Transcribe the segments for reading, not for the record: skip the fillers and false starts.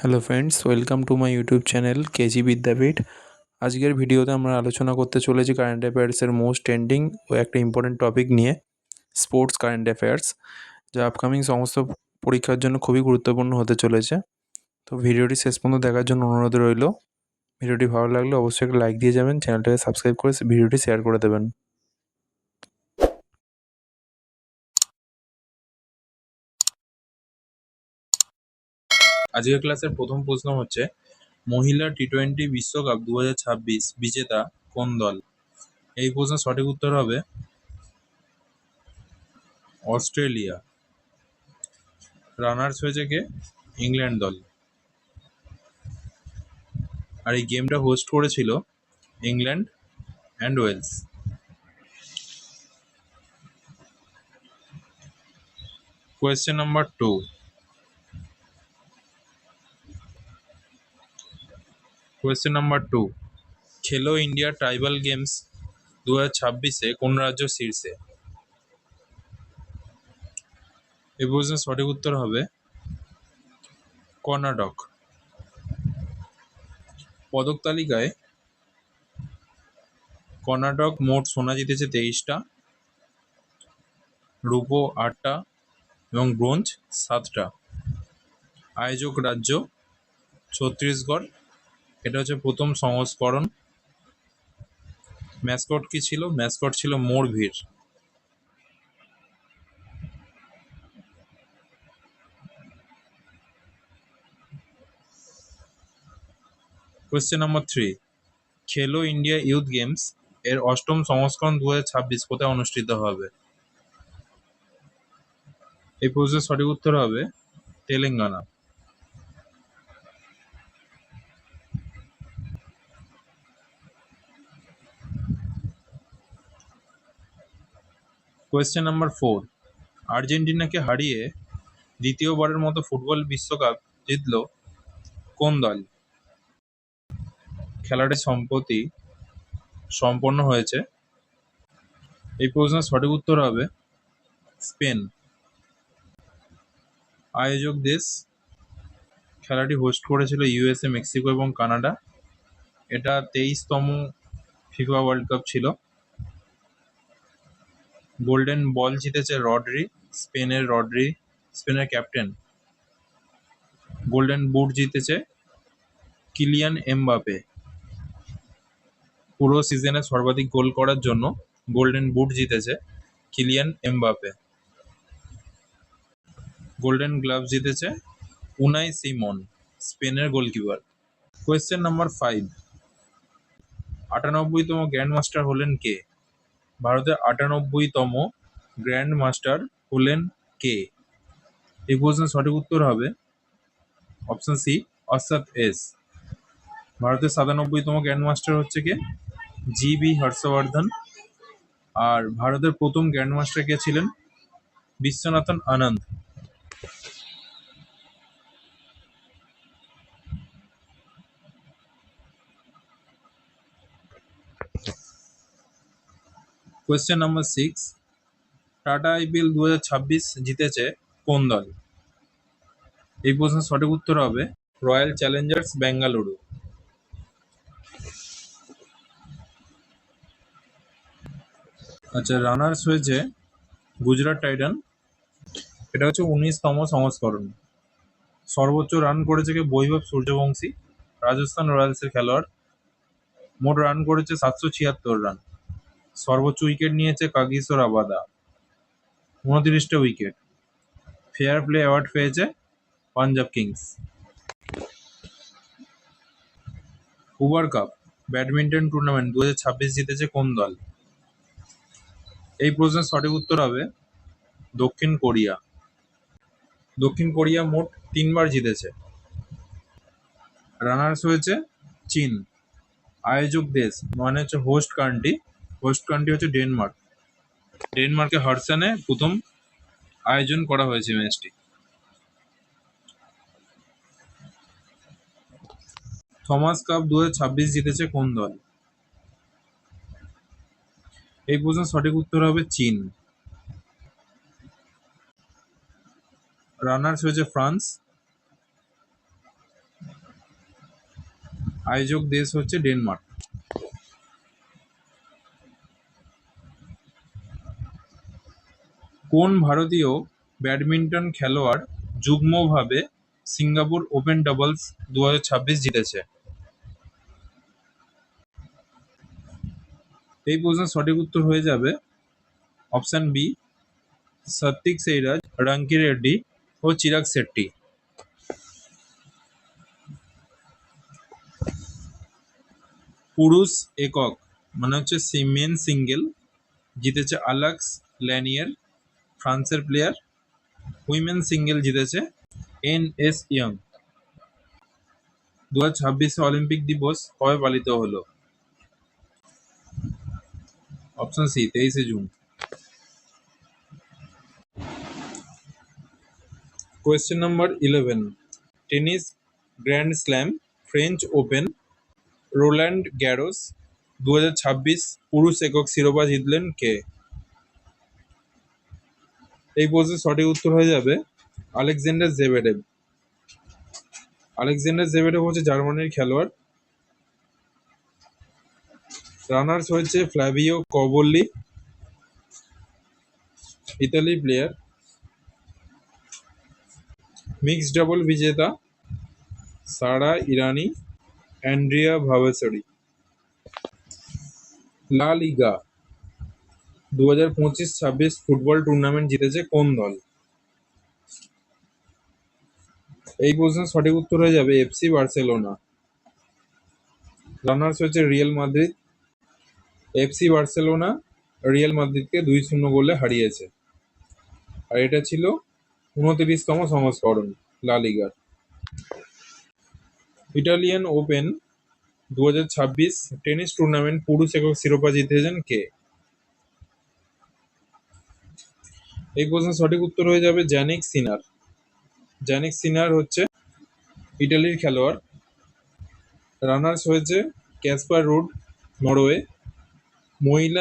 Hello friends, welcome to my YouTube channel KG Vidyapith. আজকের ভিডিওতে আমরা আলোচনা করতে চলেছি কারেন্ট অ্যাফেয়ার্সের মোস্ট ট্রেন্ডিং ও একটা ইম্পর্টেন্ট টপিক নিয়ে, স্পোর্টস কারেন্ট অ্যাফেয়ার্স, যা আপকামিং সমস্ত পরীক্ষার জন্য খুবই গুরুত্বপূর্ণ হতে চলেছে। তো ভিডিওটি শেষ পর্যন্ত দেখার জন্য অনুরোধ রইল। ভিডিওটি ভালো লাগলে অবশ্যই একটা লাইক দিয়ে যাবেন, চ্যানেলটাকে সাবস্ক্রাইব করে ভিডিওটি শেয়ার করে দেবেন। আজকের ক্লাসের প্রথম প্রশ্ন হচ্ছে, মহিলা টি-20 বিশ্বকাপ 2026 বিজেতা কোন দল? এই প্রশ্নের সঠিক উত্তর হবে অস্ট্রেলিয়া। রানার্স হয়েছে কে? ইংল্যান্ড দল। আর এই গেমটা হোস্ট করেছিল England and Wales. Question number 2। Question number 2, খেলো ইন্ডিয়া ট্রাইবাল গেমস 2026-এ কোন রাজ্য শীর্ষে? এই প্রশ্নের সঠিক উত্তর হবে কর্ণাটক। পদক তালিকায় কর্ণাটক মোট সোনা জিতেছে 23টা, রূপো 8টা এবং ব্রোঞ্জ 7টা। আয়োজক রাজ্য ছত্তিশগড়। এটা হচ্ছে প্রথম সংস্করণ। ম্যাসকট কি ছিল? ম্যাসকট ছিল মোর ভিড়। কোয়েশ্চেন নাম্বার 3, খেলো ইন্ডিয়া ইউথ গেমস এর 8ম সংস্করণ 2026 কোথায় অনুষ্ঠিত হবে? এই প্রশ্নের সঠিক উত্তর হবে তেলেঙ্গানা। কোয়েশ্চেন নাম্বার 4, আর্জেন্টিনাকে হারিয়ে দ্বিতীয়বারের মতো ফুটবল বিশ্বকাপ জিতল কোন দল? খেলাটি সম্প্রতি সম্পন্ন হয়েছে। এই প্রশ্নের সঠিক উত্তর হবে স্পেন। আয়োজক দেশ, খেলাটি হোস্ট করেছিল ইউএসএ, মেক্সিকো এবং কানাডা। এটা 23তম ফিফা ওয়ার্ল্ড কাপ ছিল। গোল্ডেন বল জিতেছে রড্রি, স্পেনের ক্যাপ্টেন। গোল্ডেন বুট জিতেছে কিলিয়ান এমবাপে। পুরো সিজনে সর্বাধিক গোল করার জন্য গোল্ডেন বুট জিতেছে কিলিয়ান এমবাপে। গোল্ডেন গ্লাভস জিতেছে উনাই সিমন, স্পেনের গোলকিপার। কোয়েশ্চেন নাম্বার 5, 98তম গ্র্যান্ড মাস্টার হলেন কে? ভারতের 98তম গ্র্যান্ড মাস্টার হলেন কে? এই প্রশ্নের সঠিক উত্তর হবে অপশন সি, অর্শাদ এস। ভারতের 97তম গ্র্যান্ড মাস্টার হচ্ছে কে? জি.বি. হর্ষবর্ধন। আর ভারতের প্রথম গ্র্যান্ড মাস্টার কে ছিলেন? Viswanathan Anand. Question number 6, tata IPL 2026 জিতেছে কোন দল? এই প্রশ্নের সঠিক উত্তর হবে রয়্যাল চ্যালেঞ্জার্স বেঙ্গালুরু। আচ্ছা, রানার্স হয়েছে গুজরাট টাইটান। এটা হচ্ছে 19তম সংস্করণ। সর্বোচ্চ রান করেছে কে? বৈভব সূর্যবংশী, রাজস্থান রয়্যালসের খেলোয়াড়। মোট রান করেছে 776 রান। সর্বোচ্চ উইকেট নিয়েছে কাগিসো রাবাদা, 29টা উইকেট। ফেয়ার প্লে অ্যাওয়ার্ড পেয়েছে Punjab Kings. Uber Cup badminton tournament 2026 জিতেছে কোন দল? এই প্রশ্নের সঠিক উত্তর হবে দক্ষিণ কোরিয়া। দক্ষিণ কোরিয়া মোট 3বার জিতেছে। রানার্স হয়েছে চীন। আয়োজক দেশ মানে হচ্ছে হোস্ট কান্ট্রি হচ্ছে ডেনমার্ক। ডেনমার্কের হারসানে প্রথম আয়োজন করা হয়েছে ম্যাচটি। থমাস কাপ 2026 জিতেছে কোন দল? এই প্রশ্নের সঠিক উত্তর হবে চীন। রানার্স হয়েছে ফ্রান্স। আয়োজক দেশ হচ্ছে ডেনমার্ক। কোন ভারতীয় ব্যাডমিন্টন খেলোয়াড় যুগ্মভাবে সিঙ্গাপুর ওপেন ডাবলস 2026 জিতেছে? এই প্রশ্নের সঠিক উত্তর হয়ে যাবে অপশন বি, সাত্বিক সাইরাজ, রাঙ্কি রেড্ডি ও চিরাগ শেট্টি। পুরুষ একক মানে হচ্ছে মেন সিঙ্গেল জিতেছে আলেক্স ল্যানিয়ার, ফ্রান্সের প্লেয়ার। উইমেন সিঙ্গেল জিতেছে এন.এস. ইয়ং। 2026 অলিম্পিক দিবস কবে পালিত হলো? অপশন সি, 23শে June. Question number 11, tennis grand slam, French Open, Roland Garros 2026 পুরুষ একক শিরোপা জিতলেন কে? এই প্রশ্নের সঠিক উত্তর হয়ে যাবে আলেকজান্ডার জেভেডেভ। আলেকজান্ডার জেভেডেভ হচ্ছে জার্মানির খেলোয়াড়। রানার্স হয়েছে Flavio Cobolli, Italy player. Mixed double বিজেতা সারা ইরানি, অ্যান্ড্রিয়া ভাভেসরি। লা লিগা 2025-26 ফুটবল টুর্নামেন্ট জিতেছে কোন দল? এই প্রশ্নের সঠিক উত্তর হয়ে যাবে এফসি বার্সেলোনা। রানার্স হচ্ছে Real Madrid. FC Barcelona Real মাদ্রিদকে 2-0 গোলে হারিয়েছে। আর এটা ছিল 29তম সংস্করণ লা লিগার। ইটালিয়ান ওপেন 2026 টেনিস টুর্নামেন্ট পুরুষ একক শিরোপা জিতেছেন কে? এই প্রশ্নের সঠিক উত্তর হয়ে যাবে জ্যানিক সিনার। জ্যানিক সিনার হচ্ছে ইটালির খেলোয়াড়। রানার্স হয়েছে ক্যাসপার রুড, নরওয়ে। মহিলা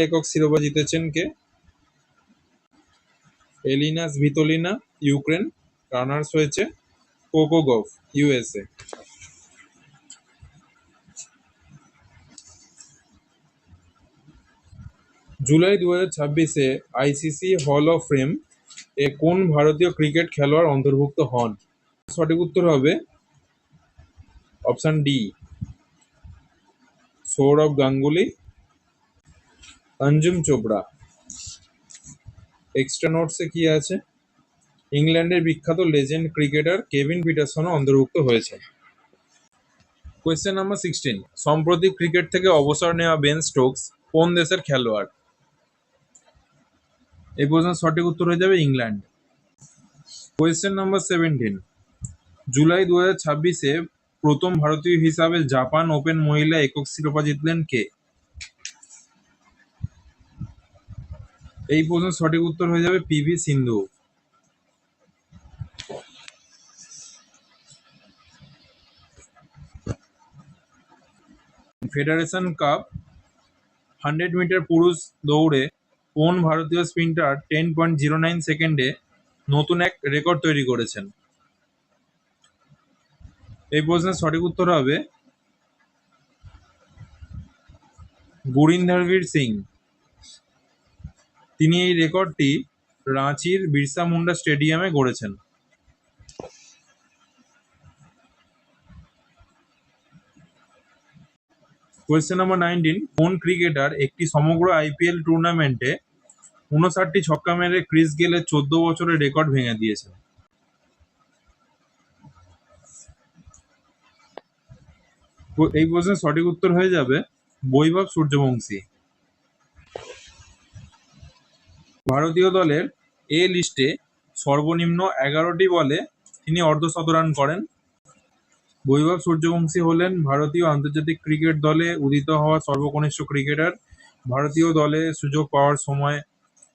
একক শিরোপা জিতেছেন কে? Elina Svitolina, Ukraine. রানার্স হয়েছে কোকো গফ, ইউএসএ। জুলাই 2026-এ আইসিসি হল অফ ফেম এ কোন ভারতীয় ক্রিকেট খেলোয়াড় অন্তর্ভুক্ত হন? সঠিক উত্তর হবে option D, Sourav Ganguly, Anjum Chopra. Extra নোটসে কি আছে? ইংল্যান্ডের বিখ্যাত লেজেন্ড ক্রিকেটার কেভিন পিটারসনও অন্তর্ভুক্ত হয়েছে। কোয়েশ্চেন নাম্বার 16, সম্প্রতি ক্রিকেট থেকে অবসর নেওয়া বেন স্টোকস কোন দেশের খেলোয়াড়? এই প্রশ্নের সঠিক উত্তর হয়ে যাবে ইংল্যান্ড। কোয়েশ্চেন নাম্বার 17, জুলাই 2026-এ প্রথম ভারতীয় হিসাবে জাপান ওপেন মহিলা একক শিরোপা জিতলেন কে? এই প্রশ্নের সঠিক উত্তর হয়ে যাবে পিভি সিন্ধু। ফেডারেশন কাপ 100 মিটার পুরুষ দৌড়ে কোন ভারতীয় স্প্রিন্টার 10.09 সেকেন্ডে নতুন এক রেকর্ড তৈরি করেছেন? এই প্রশ্নের সঠিক উত্তর হবে গুরিন্দরবীর সিং। তিনি এই রেকর্ডটি রাঁচির বিরসা মুন্ডা স্টেডিয়ামে গড়েছেন। কোয়েশ্চেন নাম্বার 19, কোন ক্রিকেটার একটি সমগ্র আইপিএল টুর্নামেন্টে 59টি ছক্কা মেরে ক্রিস গেলের 14 বছরের রেকর্ড ভেঙে দিয়েছেন? এই প্রশ্নের সঠিক উত্তর হয়ে যাবে বৈভব সূর্যবংশী। ভারতীয় দলের এ লিস্টে সর্বনিম্ন 11টি বলে তিনি অর্ধশতরান করেন। বৈভব সূর্যবংশী হলেন ভারতীয় আন্তর্জাতিক ক্রিকেট দলে উদিত হওয়া সর্বকনিষ্ঠ ক্রিকেটার। ভারতীয় দলে সুযোগ পাওয়ার সময়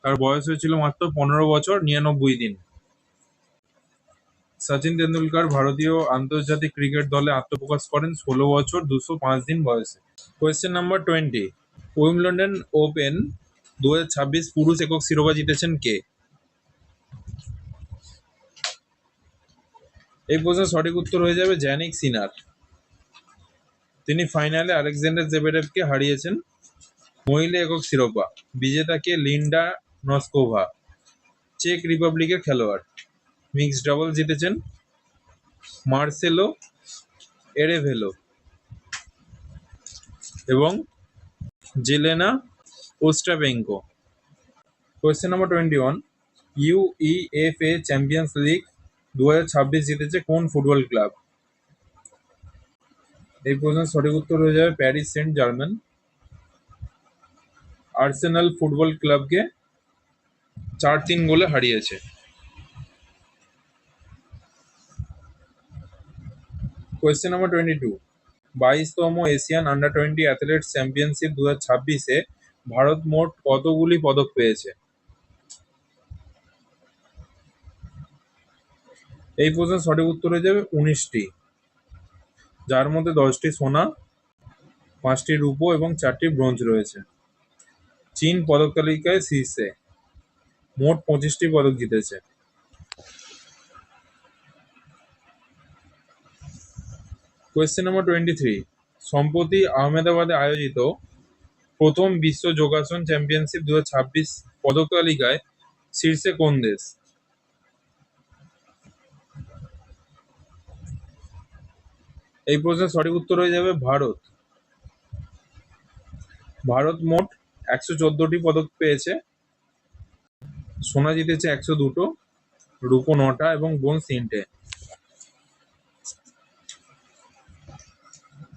তার বয়স হয়েছিল মাত্র 15 বছর 99 দিন। সচিন তেন্ডুলকর ভারতীয় আন্তর্জাতিক ক্রিকেট দলে আত্মপ্রকাশ করেন 16 বছর 205 দিন বয়সে। কোয়েশ্চেন নাম্বার 20, উইম্বলডন ওপেন 2026 পুরুষ একক শিরোপা জিতেছেন কে? এই প্রশ্নের সঠিক উত্তর হয়ে যাবে জ্যানিক সিনার। তিনি ফাইনালে আলেকজান্ডার জেবেরেভকে হারিয়েছেন। মহিলা একক শিরোপা বিজেতা কে? লিন্ডা নস্কোভা, চেক রিপাবলিকের খেলোয়াড়। মিক্সড ডাবল জিতেছেন মার্সেলো এরেভেলো এবং Jelena Ostapenko. Question number 21, UEFA Champions League 2026 জিতেছে কোন ফুটবল ক্লাব? এই প্রশ্নের সঠিক উত্তর হয়ে যাবে Paris Saint Germain. Arsenal football ক্লাবকে 4-3 গোলে হারিয়েছে। কোয়েশ্চেন নাম্বার 22, 22তম এশিয়ান আন্ডার-20 অ্যাথলেটিক্স চ্যাম্পিয়নশিপ 2026-এ ভারত মোট কতগুলি পদক পেয়েছে? এই প্রশ্নের সঠিক উত্তর হয়ে যাবে 19টি, যার মধ্যে 10টি সোনা, 5টি রূপো এবং 4টি ব্রোঞ্জ রয়েছে। চীন পদক তালিকায় শীর্ষে, মোট 25টি পদক জিতেছে। কোয়েশ্চেন নাম্বার 23, সম্প্রতি আহমেদাবাদে আয়োজিত প্রথম বিশ্ব যোগাসন চ্যাম্পিয়নশিপ 2026 পদক তালিকায় শীর্ষে কোন দেশ? এই প্রশ্নের সঠিক উত্তর হয়ে যাবে ভারত। ভারত মোট 114টি পদক পেয়েছে। সোনা জিতেছে 102টো, রূপো 9টা এবং ব্রোঞ্জ 3টে।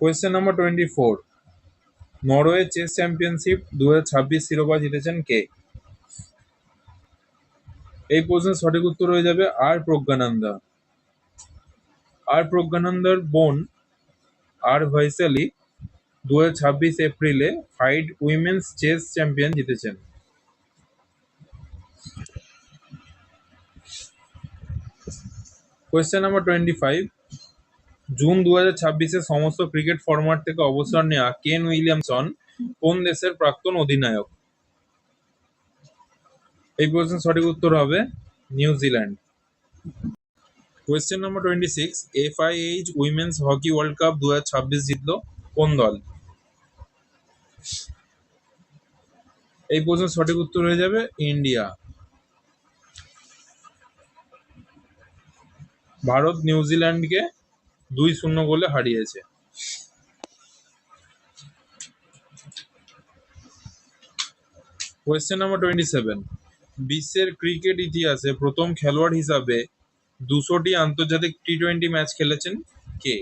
Question number 24, Norway chess championship 2026 শিরোপা জিতেছেন কে? এই প্রশ্নের সঠিক উত্তর হয়ে যাবে আর প্রজ্ঞানন্দা। আর প্রজ্ঞানন্দার বোন আর ভাইসালি 2026 এপ্রিলে ফাইড উইমেন্স চেস চ্যাম্পিয়ন জিতেছেন। কোয়েশ্চেন নাম্বার 25, জুন 2026-এ সমস্ত ক্রিকেট ফরম্যাট থেকে অবসর নেওয়া কেন উইলিয়ামসন কোন দেশের প্রাক্তন অধিনায়ক? এই প্রশ্নের সঠিক উত্তর হবে New Zealand. Question number 26, FIH women's hockey world cup 2026 জিতলো কোন দল? এই প্রশ্নের সঠিক উত্তর হয়ে যাবে ইন্ডিয়া। ভারত নিউজিল্যান্ডকে 2-0 গোলে হারিয়েছে। কোয়েশ্চেন নাম্বার 27, বিশ্বের ক্রিকেট ইতিহাসে প্রথম খেলোয়াড় হিসাবে 200টি আন্তর্জাতিক টি-20 ম্যাচ খেলেছেন কে?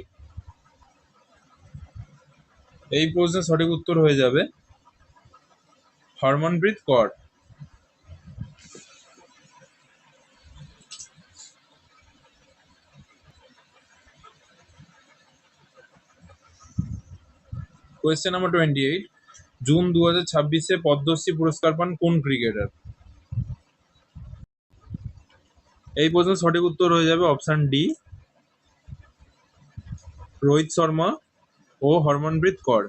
এই প্রশ্নের সঠিক উত্তর হয়ে যাবে Harmanpreet Kaur. Question number 28, June 2026-এ পদ্মশ্রী পুরস্কার পান কোন ক্রিকেটার? এই প্রশ্নের সঠিক উত্তর হয়ে যাবে অপশন ডি, রোহিত শর্মা ও হরমনপ্রীত কৌর।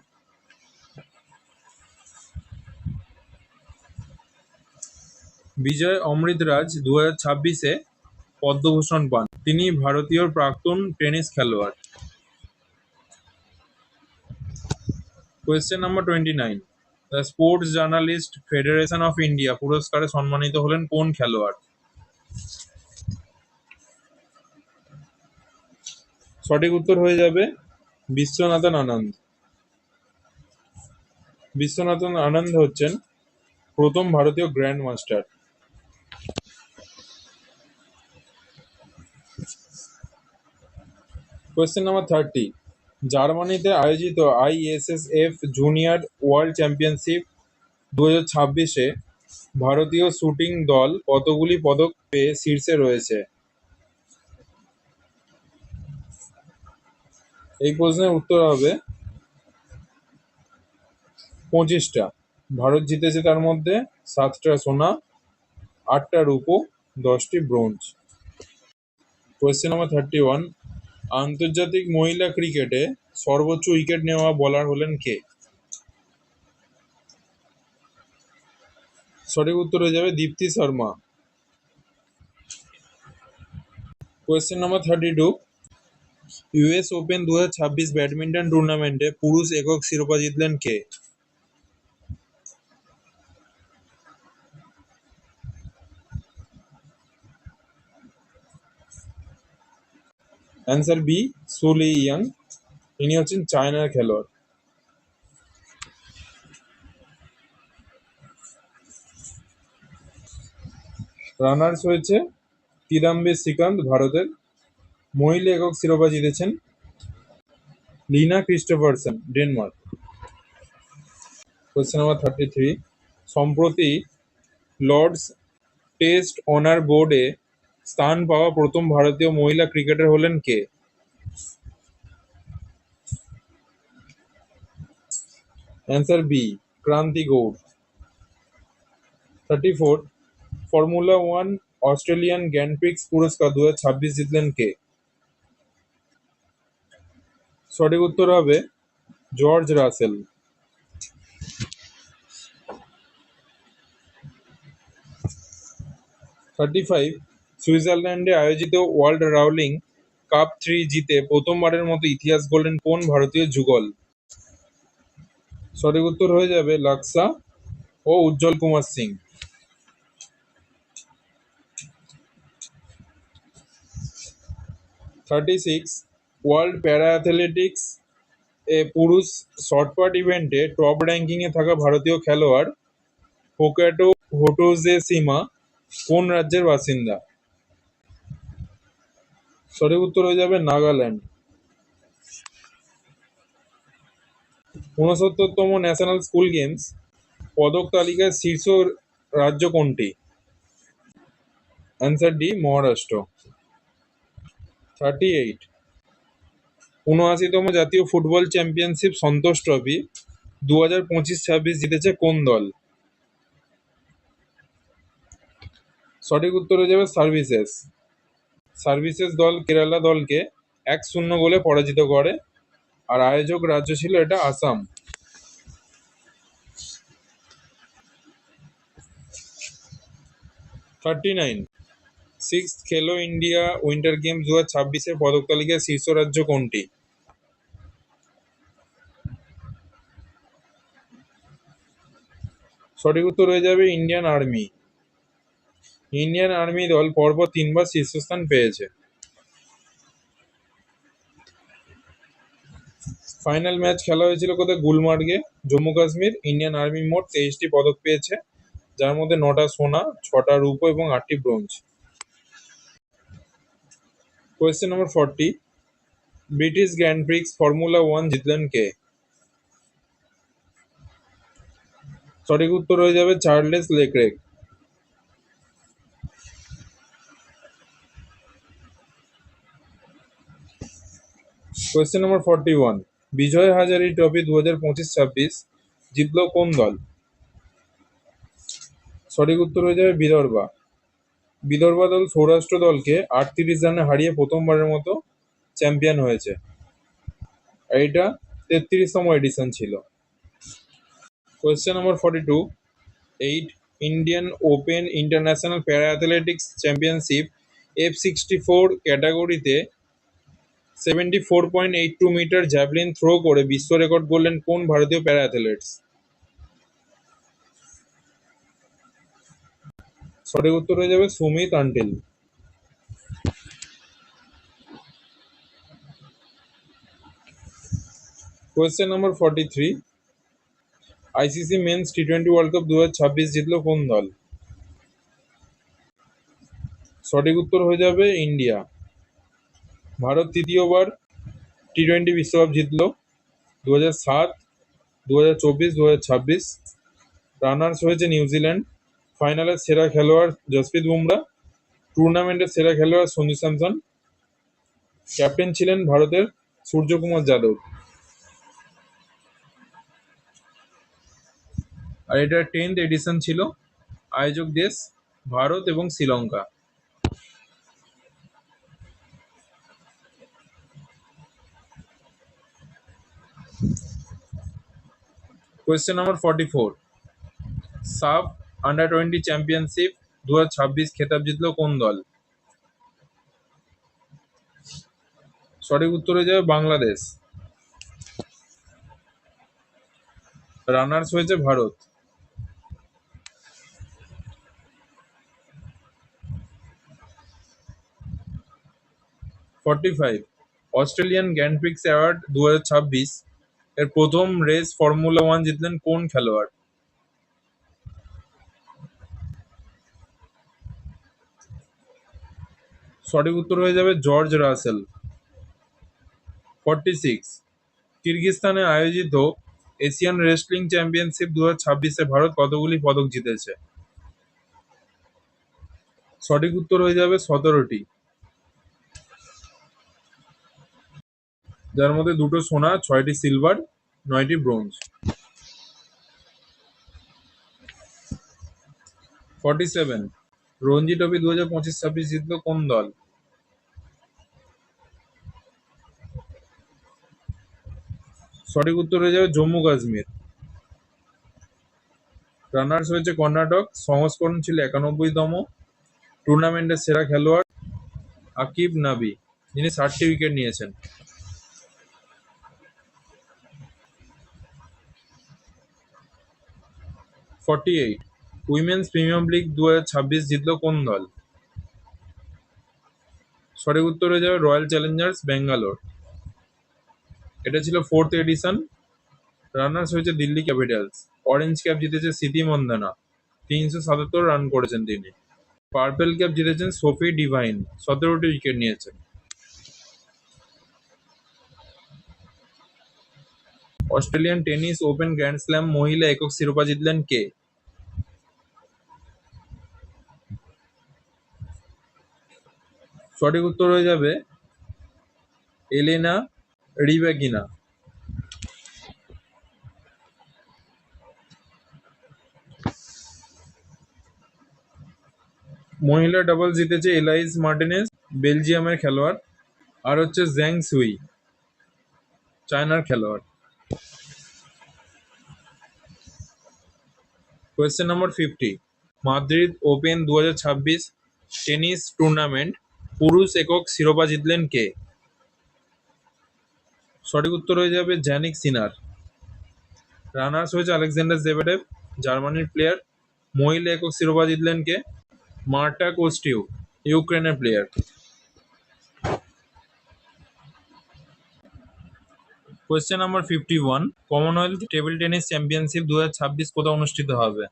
বিজয় অমৃতরাজ 2026-এ পদ্মভূষণ পান। তিনি ভারতীয় প্রাক্তন টেনিস খেলোয়াড়। Question number 29, the sports journalist federation of India পুরস্কারে সম্মানিত হলেন কোন খেলোয়াড়? সঠিক উত্তর হয়ে যাবে বিশ্বনাথন আনন্দ। বিশ্বনাথন আনন্দ হচ্ছেন প্রথম ভারতীয় গ্র্যান্ড মাস্টার। কোয়েশ্চেন নাম্বার 30, জার্মানিতে আয়োজিত আইএসএসএফ জুনিয়র ওয়ার্ল্ড চ্যাম্পিয়নশিপ 2026-এ ভারতীয় শুটিং দল কতগুলি পদক পেয়ে শীর্ষে রয়েছে? এই প্রশ্নের উত্তর হবে 25টা। ভারত জিতেছে তার মধ্যে 7টা সোনা, 8টা রূপো, 10টি ব্রোঞ্জ। কোয়েশ্চেন নাম্বার 31, আন্তর্জাতিক মহিলা ক্রিকেটে সর্বোচ্চ উইকেট নেওয়া বোলার হলেন কে? সঠিক উত্তর হয়ে যাবে Deepti Sharma. Question number 32, US Open 2026 badminton টুর্নামেন্টে পুরুষ একক শিরোপা জিতলেন কে? অ্যান্সার বি, সু লি ইয়াং। ইনি হচ্ছেন চায়নার খেলোয়াড়। রানার্স হয়েছে কিদাম্বি শ্রীকান্ত ভারতের। মহিলা একক শিরোপা জিতেছেন লিনা ক্রিস্টোফারসেন ডেনমার্ক। কোয়েশ্চেন নাম্বার 33, সম্প্রতি লর্ডস টেস্ট অনার বোর্ডে স্থান পাওয়া প্রথম ভারতীয় মহিলা ক্রিকেটার হলেন কে? Answer B, Kranti Goud. 34, Formula One Australian Grand Prix পুরস্কার 2026 জিতলেন কে? সঠিক উত্তর হবে জর্জ রাসেল। 35, সুইজারল্যান্ডে আয়োজিত ওয়ার্ল্ড রাউলিং কাপ 3 জিতে প্রথমবারের মতো ইতিহাস গড়লেন কোন ভারতীয় যুগল? সঠিক উত্তর হয়ে যাবে লাক্সা ও Ujjwal Kumar Singh. 36, world para athletics পুরুষ শর্টপাট ইভেন্টে টপ র্যাঙ্কিংয়ে থাকা ভারতীয় খেলোয়াড় পোকাটো হোটোজেসিমা কোন রাজ্যের বাসিন্দা? সঠিক উত্তর হয়ে যাবে নাগাল্যান্ড। 69তম ন্যাশনাল স্কুল গেমস পদক তালিকায় শীর্ষ রাজ্য কোনটি? Answer D, Maharashtra. 38, 79তম জাতীয় ফুটবল চ্যাম্পিয়নশিপ সন্তোষ ট্রফি 2025-26 জিতেছে কোন দল? সঠিক উত্তর হয়ে যাবে সার্ভিসেস। সার্ভিসেস দল কেরালা দলকে 1-0 গোলে পরাজিত করে, আর আয়োজক রাজ্য ছিল এটা আসাম। 39, সিক্সথ খেলো ইন্ডিয়া উইন্টার গেমস 2026-এর পদক তালিকায় শীর্ষ রাজ্য কোনটি? সঠিক উত্তর হয়ে যাবে ইন্ডিয়ান আর্মি। ইন্ডিয়ান আর্মি দল পরপর 3বার শীর্ষস্থান পেয়েছে। ফাইনাল ম্যাচ খেলা হয়েছিল কোথায়? গুলমার্গে, জম্মু কাশ্মীর। ইন্ডিয়ান আর্মি মোট 23টি পদক পেয়েছে, যার মধ্যে 9টা সোনা, 6টা রূপো এবং 8টি bronze. Question number 40, British grand Prix formula one জিতলেন কে? সঠিক উত্তর হয়ে যাবে চার্লেস লেক্রেক। কোয়েশ্চেন নম্বর 41, বিজয় হাজারি ট্রফি 2025-26 জিতল কোন দল? সঠিক উত্তর হয়ে যাবে বিদর্ভা। বিদর্ভা দল সৌরাষ্ট্র দলকে 38 রানে হারিয়ে প্রথমবারের মতো চ্যাম্পিয়ন হয়েছে। এইটা 33তম এডিশন ছিল। Question number 42, 8 Indian open international para athletics championship F64 ক্যাটাগরিতে 74.82 মিটার জ্যাভলিন থ্রো করে বিশ্ব রেকর্ড গড়লেন কোন ভারতীয় প্যারা অ্যাথলেটস? সঠিক উত্তর হয়ে যাবে Sumit Antil. Question number 43, ICC men's টি20 ওয়ার্ল্ড কাপ 2026 জিতল কোন দল? সঠিক উত্তর হয়ে যাবে ইন্ডিয়া। ভারত তৃতীয়বার টি20 বিশ্বকাপ জিতল 2007, 2024, 2026। রানার্স হয়েছে নিউজিল্যান্ড। ফাইনালের সেরা খেলোয়াড় জসপ্রীত বুমরা, টুর্নামেন্টের সেরা খেলোয়াড় সঞ্জু স্যামসন, ক্যাপ্টেন ছিলেন ভারতের সূর্যকুমার যাদব। আর এটা 10th এডিশন ছিল। আয়োজক দেশ ভারত এবং শ্রীলঙ্কা। কোয়েশ্চেন নাম্বার 44, সাফ আন্ডার-20 চ্যাম্পিয়নশিপ 2026 খেতাব জিতল কোন দল? সঠিক উত্তর হয়ে যাবে বাংলাদেশ। রানার্স হয়েছে Bharat. 45 Australian Grand Prix award 2026 এর প্রথম রেস ফর্মুলা 1 জিতলেন কোন খেলোয়াড়? সঠিক উত্তর হয়ে যাবে জর্জ রাসেল। 46 কিরগিজস্তানে আয়োজিত এশিয়ান রেসলিং চ্যাম্পিয়নশিপ 2026-এ ভারত কতগুলি পদক জিতেছে? সঠিক উত্তর হয়ে যাবে 17টি, যার মধ্যে 2টো সোনা, 6টি সিলভার, 9টি ব্রোঞ্জ। 47 রঞ্জি ট্রফি 2025-26 জিতল কোন দল? সঠিক উত্তর হয়ে যাবে জম্মু কাশ্মীর। রানার্স হয়েছে কর্ণাটক, সংস্করণ ছিল 91তম। টুর্নামেন্টের সেরা খেলোয়াড় আকিব নাবি, যিনি 60টি উইকেট নিয়েছেন। 48 উইমেন্স প্রিমিয়ার লিগ 2026 জিতল কোন দল? সঠিক উত্তর হয়ে যাবে রয়্যাল চ্যালেঞ্জার্স ব্যাঙ্গালোর। এটা ছিল 4th এডিশন। রানার্স হয়েছে দিল্লি ক্যাপিটালস। অরেঞ্জ ক্যাপ জিতেছে সিটি মন্দানা, 377 রান করেছেন তিনি। পার্পেল ক্যাপ জিতেছেন সোফি ডিভাইন, 17টি উইকেট নিয়েছেন। Australian tennis open grand slam মহিলা একক শিরোপা জিতলেন কে? সঠিক উত্তর হয়ে যাবে এলেনা রিবাকিনা। মহিলা ডাবল জিতেছে এলাইস মার্টিনেজ, বেলজিয়ামের খেলোয়াড়, আর হচ্ছে জ্যাং সুই, চায়নার খেলোয়াড়। Question number 50 Madrid open 2026 tennis tournament পুরুষ একক শিরোপা জিতলেন কে? সঠিক উত্তর হয়ে যাবে জ্যানিক সিনার। রানার্স হয়েছে আলেকজান্ডার জেভেডেভ, জার্মানির প্লেয়ার। মহিলা একক শিরোপা জিতলেন কে? মার্টা কোস্টিউ, ইউক্রেনের player. Question number 51 Commonwealth table tennis championship 2026 কোথায় অনুষ্ঠিত হবে?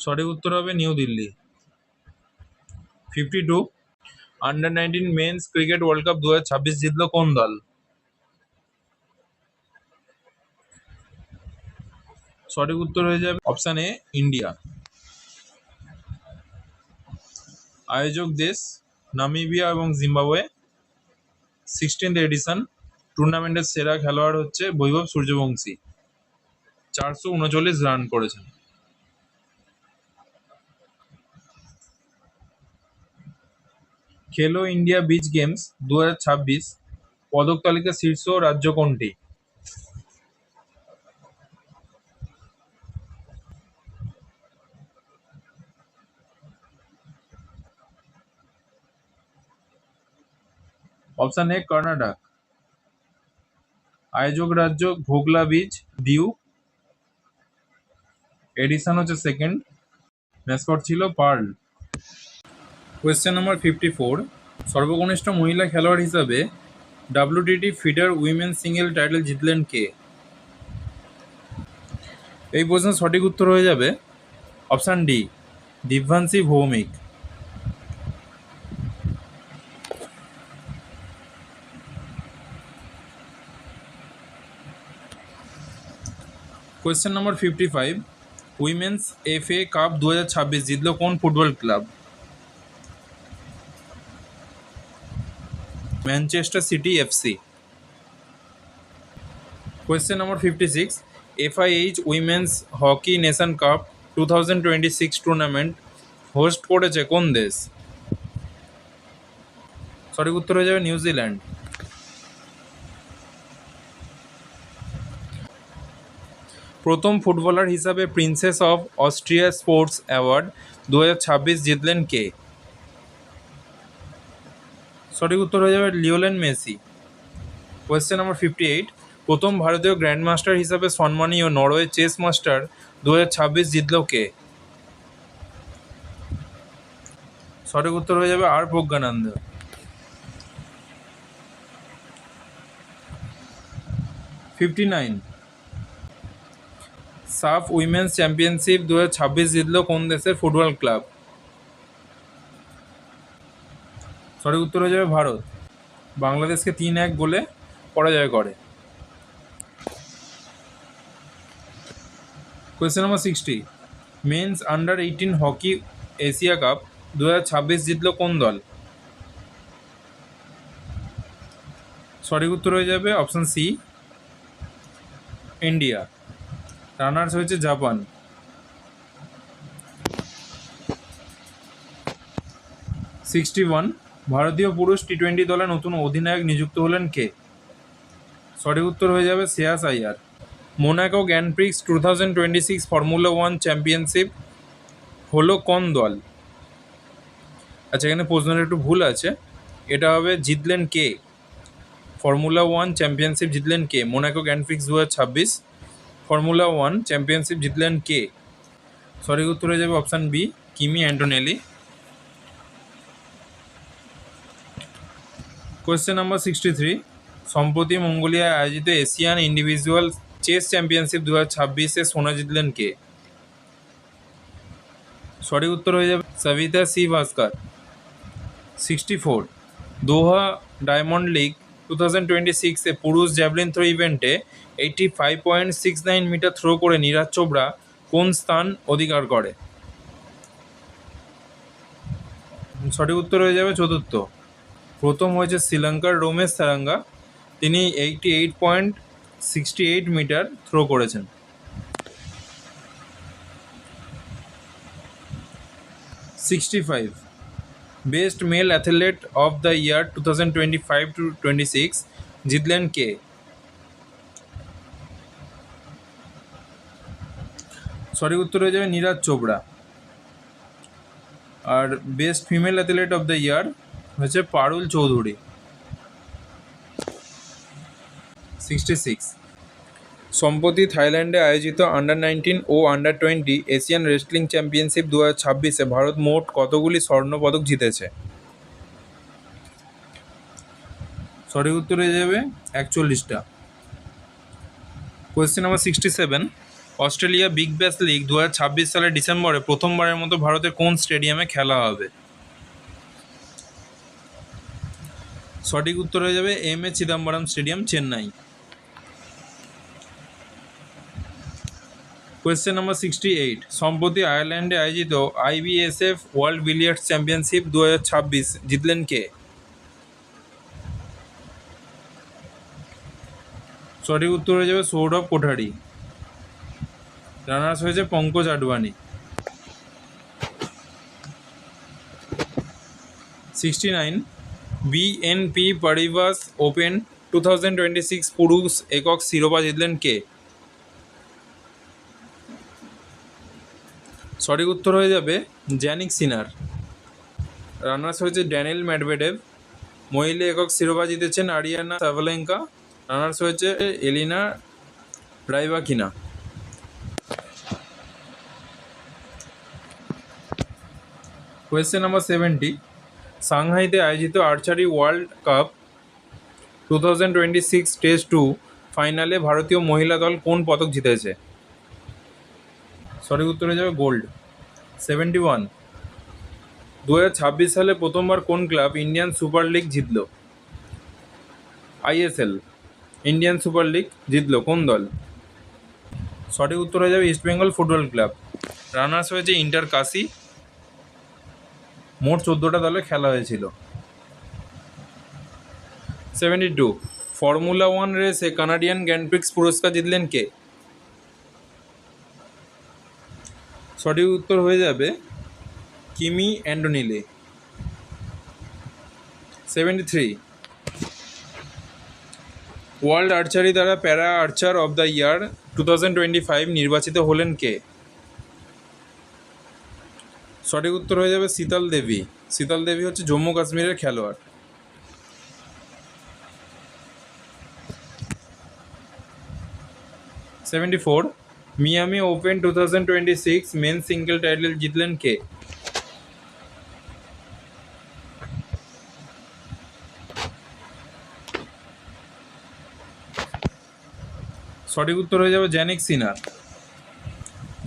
সঠিক উত্তর হবে New Delhi. 52 under nineteen men's cricket world cup 2026 জিতল কোন দল? সঠিক উত্তর হয়ে যাবে অপশন এ ইন্ডিয়া। আয়োজক দেশ নামিবিয়া এবং জিম্বাবুয়ে। 16th addition. টুর্নামেন্টের সেরা খেলোয়াড় হচ্ছে বৈভব সূর্যবংশী, 439 রান করেছেন। খেলো ইন্ডিয়া বিচ গেমস 2026 পদক তালিকা শীর্ষ রাজ্য কোনটি? Option A Karnataka. আয়োজক রাজ্য ঘোগলা বিচ, ডিউ। এডিশন হচ্ছে 2nd। ম্যাসকট ছিল পার্ল। কোয়েশ্চেন নাম্বার 54 সর্বকনিষ্ঠ মহিলা খেলোয়াড় হিসাবে WTT feeder women single title জিতলেন কে? এই প্রশ্নের সঠিক উত্তর হয়ে যাবে option D Divyanshi Bhowmik. Question number 55 women's FA cup 2026 জিতল কোন football club? Manchester city FC। Question number 56 FIH women's hockey nation cup 2026 tournament host করেছে কোন দেশ? সঠিক উত্তর হয়ে যাবে নিউজিল্যান্ড। প্রথম ফুটবলার হিসাবে princess of Austria sports award 2026 জিতলেন কে? সঠিক উত্তর হয়ে যাবে লিওনেল মেসি। কোয়েশ্চেন নাম্বার 58, প্রথম ভারতীয় গ্র্যান্ড মাস্টার হিসাবে সম্মানীয় নরওয়ে চেস মাস্টার 2026 জিতল কে? সঠিক উত্তর হয়ে যাবে আর প্রজ্ঞানন্দ। 59, সাফ উইমেন্স চ্যাম্পিয়নশিপ 2026 জিতল কোন দেশের ফুটবল ক্লাব? সঠিক উত্তর হয়ে যাবে ভারত। বাংলাদেশকে 3-1 গোলে পরাজয় করে। Question number 60, men's under 18 hockey Asia cup 2026 জিতল কোন দল? সঠিক উত্তর হয়ে যাবে অপশন সি, ইন্ডিয়া। রানার্স হয়েছে জাপান। 61, ভারতীয় পুরুষ টি-20 দলে নতুন অধিনায়ক নিযুক্ত হলেন কে? সঠিক উত্তর হয়ে যাবে Shreyas Iyer. Monaco Grand Prix 2026 Formula 1 championship হলো কোন দল? আচ্ছা, এখানে প্রশ্নের একটু ভুল আছে, এটা হবে জিতলেন কে। ফর্মুলা 1 চ্যাম্পিয়নশিপ জিতলেন কে? Monaco Grand Prix 2026 Formula 1 championship জিতলেন কে? সঠিক উত্তর হয়ে যাবে অপশান বি, কিমি অ্যান্টোনেলি। কোয়েশ্চেন নাম্বার 63, সম্প্রতি মঙ্গোলিয়ায় আয়োজিত এশিয়ান ইন্ডিভিজুয়াল চেস চ্যাম্পিয়নশিপ 2026-এ সোনা জিতলেন কে? সঠিক উত্তর হয়ে যাবে সবিতা সি ভাস্কর। 64, দোহা ডায়মন্ড লিগ 2026-এ পুরুষ জ্যাভলিন থ্রো ইভেন্টে 85.69 মিটার থ্রো করে নীরাজ চোপড়া কোন স্থান অধিকার করে? সঠিক উত্তর হয়ে যাবে চতুর্থ। প্রথম হয়েছে শ্রীলঙ্কার রোমেশ সারাঙ্গা, তিনি 88.68 মিটার থ্রো করেছেন। 65, best male athlete of the year 2025-26 জিতলেন কে? সঠিক উত্তর হয়ে যাবে নীরাজ চোপড়া। আর best female athlete of the year হচ্ছে পারুল চৌধুরী। 66, সম্প্রতি থাইল্যান্ডে আয়োজিত আন্ডার-19 ও আন্ডার-20 এশিয়ান রেসলিং চ্যাম্পিয়নশিপ 2026-এ ভারত মোট কতগুলি স্বর্ণপদক জিতেছে? সঠিক উত্তর হয়ে যাবে 41টা। Question number 67, Australia Big Bash League 2026 সালের ডিসেম্বরে প্রথমবারের মতো ভারতের কোন স্টেডিয়ামে খেলা হবে? সঠিক উত্তর হয়ে যাবে M A. Chidambaram stadium, Chennai. Question number 68, সম্প্রতি আয়ারল্যান্ডে আয়োজিত IBSF ওয়ার্ল্ড বিলিয়ার্ডস চ্যাম্পিয়নশিপ 2026 জিতলেন কে? সঠিক উত্তর হয়ে যাবে সৌরভ কোঠারি। রানার্স হয়েছে পঙ্কজ আডবাণী। 69, BNP পারিবাস ওপেন 2026 পুরুষ একক শিরোপা জিতলেন কে? সঠিক উত্তর হয়ে যাবে জ্যানিক সিনার। রানার্স হয়েছে ড্যানিল মেডভেডেভ। মহিলা একক শিরোপা জিতেছেন আরিয়ানা সাভালেঙ্কা। রানার্স হয়েছে এলিনা রাইবাকিনা। কোয়েশ্চেন নাম্বার 70, সাংহাইতে আয়োজিত আর্চারি ওয়ার্ল্ড কাপ 2026 টেস্ট 2 ফাইনালে ভারতীয় মহিলা দল কোন পদক জিতেছে? সঠিক উত্তর হয়ে যাবে গোল্ড। 71, 2026 সালে প্রথমবার কোন ক্লাব ইন্ডিয়ান সুপার লিগ জিতল? ISL ইন্ডিয়ান সুপার লিগ জিতল কোন দল? সঠিক উত্তর হয়ে যাবে ইস্টবেঙ্গল ফুটবল ক্লাব। রানার্স হয়েছে ইন্টার কাশি। মোট 14টা দলে খেলা হয়েছিল। 72, ফর্মুলা 1 রেসে কানাডিয়ান গ্র্যান্ড প্রিক্স পুরস্কার জিতলেন কে? সঠিক উত্তর হয়ে যাবে কিমি অ্যান্টোনেলি। 73, ওয়ার্ল্ড আর্চারি দ্বারা প্যারা আর্চার অফ দ্য ইয়ার 2025 নির্বাচিত হলেন কে? সঠিক উত্তর হয়ে যাবে শীতল দেবী। শীতল দেবী হচ্ছে জম্মু কাশ্মীরের খেলোয়াড়। 74 Miami open 2026 men single title জিতলেন কে? সঠিক উত্তর হয়ে যাবে জ্যানিক সিনার।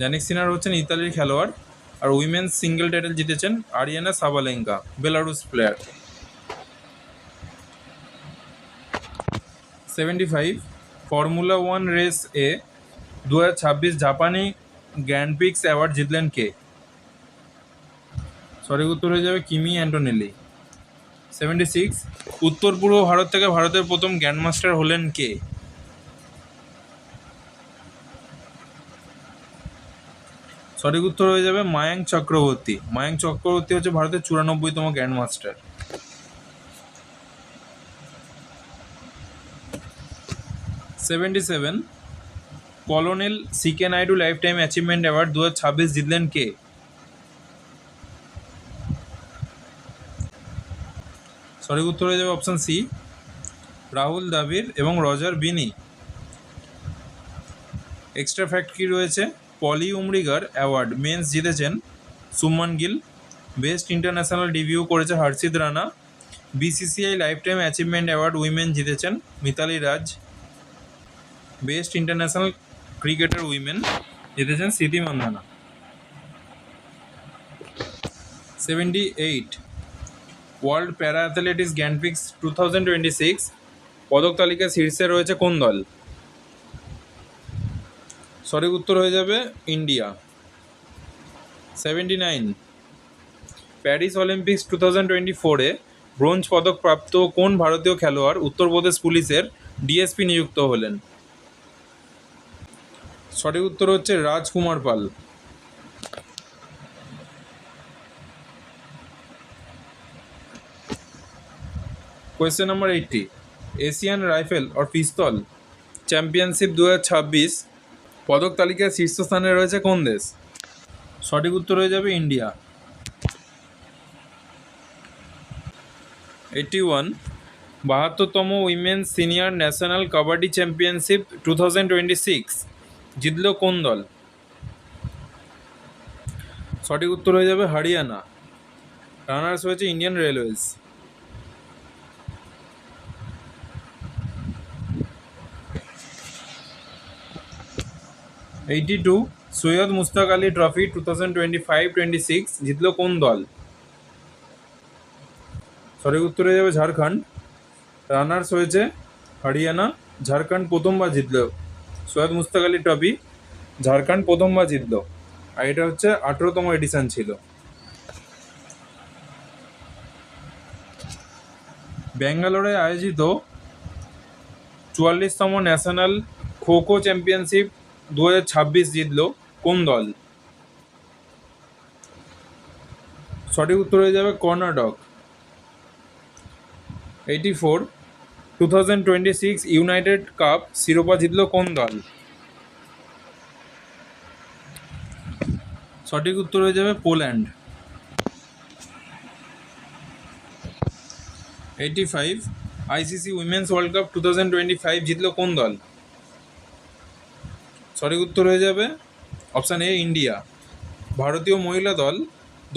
জ্যানিক সিনার হচ্ছেন ইতালির খেলোয়াড়, আর উইমেন্স সিঙ্গেল টাইটেল জিতেছেন Aryna Sabalenka, Belarus player. 75 Formula 1 race এ 2026 জাপানি গ্র্যান্ড প্রিক্স অ্যাওয়ার্ড জিতলেন কে? সঠিক উত্তর হয়ে যাবে কিমি অ্যান্টোনেলি। 76 উত্তর পূর্ব ভারত থেকে ভারতের প্রথম গ্র্যান্ডমাস্টার হলেন কে? সঠিক উত্তর হয়ে যাবে মায়াঙ্ক চক্রবর্তী। মায়াঙ্ক চক্রবর্তী হচ্ছে ভারতের 94তম grandmaster. 77 colonel CK Naidu lifetime achievement award 2026 জিতলেন কে? সঠিক উত্তর হয়ে যাবে অপশন সি, রাহুল দ্রাবিড় এবং রজার বিনি। এক্সট্রা ফ্যাক্ট কি রয়েছে? পলি উমরিগার অ্যাওয়ার্ড মেন্স জিতেছেন Suman Gill, best international debut করেছে Harshit Rana, BCCI lifetime achievement award women জিতেছেন Mithali Raj, best international cricketer women জিতেছেন Smriti Mandhana. 78 world para athletics grand Prix 2026 পদক তালিকায় শীর্ষে রয়েছে কোন দল? সঠিক উত্তর হয়ে যাবে ইন্ডিয়া। 79 প্যারিস অলিম্পিক্স 2024-এ ব্রোঞ্জ পদক প্রাপ্ত কোন ভারতীয় খেলোয়াড় উত্তরপ্রদেশ পুলিশের ডিএসপি নিযুক্ত হলেন? সঠিক উত্তর হচ্ছে রাজকুমার পাল। কোয়েশ্চেন নাম্বার 80 এশিয়ান রাইফেল আর পিস্তল চ্যাম্পিয়নশিপ 2026 পদক তালিকায় শীর্ষস্থানে রয়েছে কোন দেশ? সঠিক উত্তর হয়ে যাবে ইন্ডিয়া। 81 72তম women's senior national kabaddi championship 2026 জিতল কোন দল? সঠিক উত্তর হয়ে যাবে হরিয়ানা। রানার্স হয়েছে Indian railways. 82 Syed Mushtaq Ali trophy 2025-26 জিতল কোন দল? সঠিক উত্তর হয়ে যাবে ঝাড়খণ্ড। রানার্স হয়েছে হরিয়ানা। ঝাড়খণ্ড প্রথমবার জিতল সৈয়দ মুস্তাক আলী ট্রফি, ঝাড়খণ্ড প্রথমবার জিতল, আর এটা হচ্ছে 18তম এডিশন ছিল। ব্যাঙ্গালোরে আয়োজিত 44তম ন্যাশনাল খো খো চ্যাম্পিয়নশিপ 2026 জিতল কোন দল? সঠিক উত্তর হয়ে যাবে কর্ণাটক। 84 2026 ইউনাইটেড কাপ শিরোপা জিতল কোন দল? সঠিক উত্তর হয়ে যাবে Poland. 85 ICC women's world cup 2025 জিতল কোন দল? সঠিক উত্তর হয়ে যাবে অপশান এ ইন্ডিয়া। ভারতীয় মহিলা দল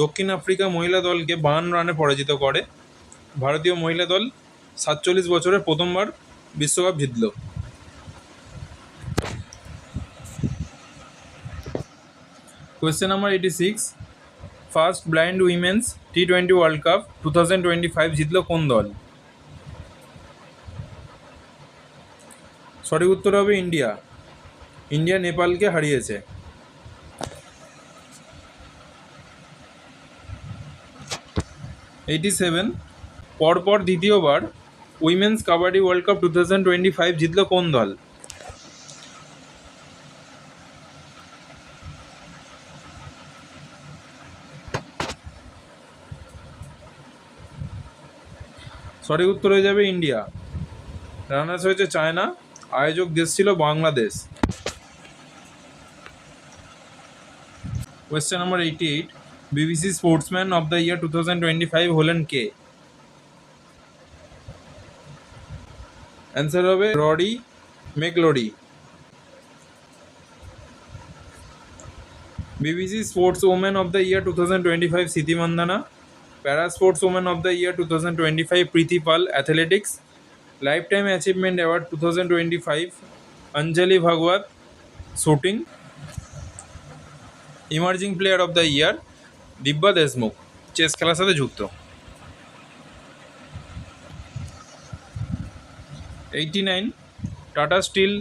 দক্ষিণ আফ্রিকা মহিলা দলকে 52 রানে পরাজিত করে। ভারতীয় মহিলা দল 47 বছরে প্রথমবার বিশ্বকাপ জিতল। Question number 86 first blind women's T20 world cup 2025 জিতল কোন দল? সঠিক উত্তর হবে ইন্ডিয়া। ইন্ডিয়া নেপালকে হারিয়েছে। 87 পরপর দ্বিতীয়বার উইমেন্স কাবাডি ওয়ার্ল্ড কাপ 2025 জিতল কোন দল? সঠিক উত্তর হয়ে যাবে ইন্ডিয়া। রানার্স হয়েছে চায়না, আয়োজক দেশ ছিল Bangladesh. Question number 88 BBC sportsman of the ইয়ার 2025 হলেন কে? অ্যান্সার হবে রডি ম্যাকলোডি। BBC Sportswoman of the Year 2025 Siti Mandana, Para Sportswoman of the Year 2025 Preeti Pal, Athletics, Lifetime Achievement Award 2025 Anjali Bhagwat, Shooting, Emerging Player of the Year Divya Deshmukh, chess খেলার সাথে যুক্ত। 89 Tata steel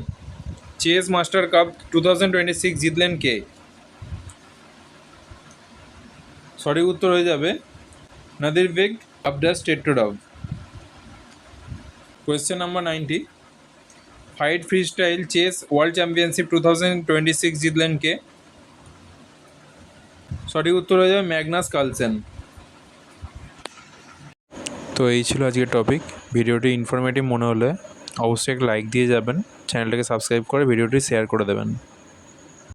chess master cup 2026 জিতলেন কে? সঠিক উত্তর হয়ে যাবে Nodirbek Abdusattorov. Question number 90 ফাইট ফ্রিস্টাইল চেস ওয়ার্ল্ড চ্যাম্পিয়নশিপ 2026 জিতলেন কে? সঠিক উত্তর হয়ে যাবে ম্যাগনাস কার্লসেন। তো এই ছিল আজকের টপিক। ভিডিওটি ইনফরমেটিভ মনে হলে অবশ্যই একটা লাইক দিয়ে যাবেন, চ্যানেলটাকে সাবস্ক্রাইব করে ভিডিওটি শেয়ার করে দেবেন।